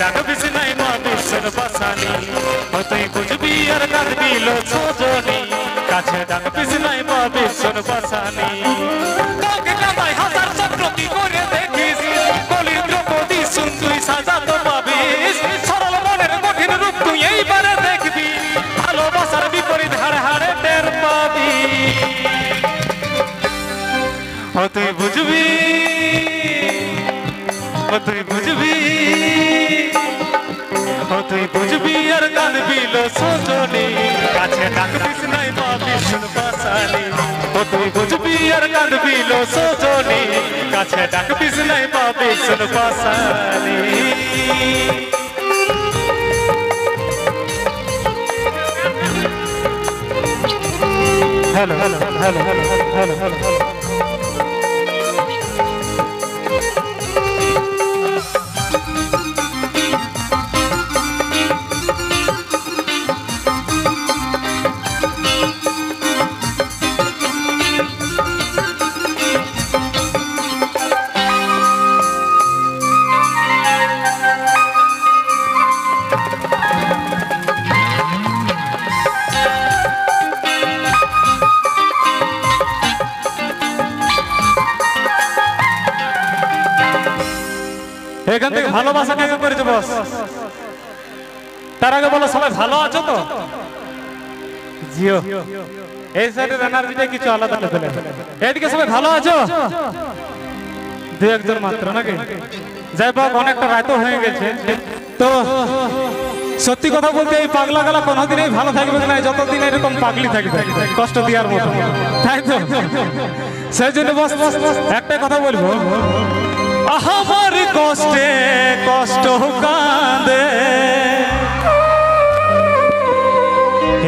ডাকবিস নাই মা বিশ্বের বাসানি ও তুই বুঝবি আর কাঁদবি লো সজনী কাছে ডাকবিস নাই মা বিশ্বের বাসানি তোকে কাঁদাই হাজার চক্র কি করে দেখিস কলির দ্রৌপদী শুন তুই সাজা তো পাবিস সরল মনের কঠিন রূপ তুই এইবারে দেখবি ভালোবাসার বিপরীত হাড়ে হাড়ে টের পাবি ও তুই বুঝবি ও তুই বুঝবি ও তুই বুঝবি আর কাঁদবি লো সজনী কাছে ডাকবিস নাই মা বিশ্বের বাসানি ও তুই বুঝবি আর কাঁদবি লো সজনী কাছে ডাকবিস নাই মা বিশ্বের Bhashani hello hello hello hello hello hello এখান থেকে ভালোবাসা কে করেছে বস তার আগে বলো সবাই ভালো আছো তো জিও এই সাইডের এনার্জিটা কিছু আলাদা ফেলে এদিকে সবাই ভালো আছো দু একজন মাত্র নাকি যাই হোক অনেকটা রাত হয়ে গেছে তো সত্যি কথা বলতে এই পাগলা গলা কোনোদিনই ভালো থাকবে না যতদিন এরকম পাগলি থাকবে কষ্ট দেওয়ার মতো তাই তো সেই জন্য বস একটাই কথা বলবো আমার কষ্টে কষ্ট কাঁদে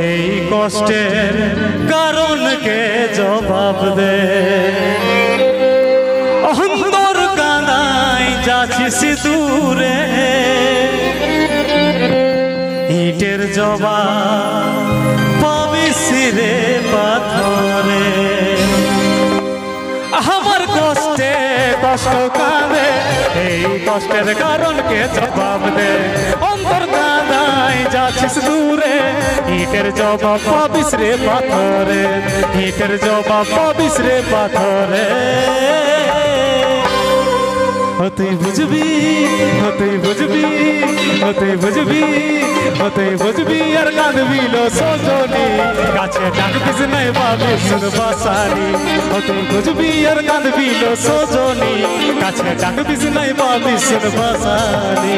এই কষ্টের কারণকে জবাব দে অন্তর কাঁদাই যাচ্ছি দূরে ইটের জবাব পাবি সিরে পাথরে আমার কষ্টে কষ্ট কাঁদে এই কষ্টের কারণকে জবাব দে অন্তর কাঁদাই যাচ্ছিস দূরে ইটের জবাব পাবিস রে পাথরে ইটের জবাব পাবিস রে পাথরে ও তুই বুঝবি ও তুই বুঝবি ও তুই বুঝবি ও তুই বুঝবি আর কাঁদবি লো সজনী কাছে ডাকবিস নাই পাবি শুন বাসানি ও তুই বুঝবি আর কাঁদবি লো সজনী কাছে ডাকবিস নাই পাবি শুন বাসানি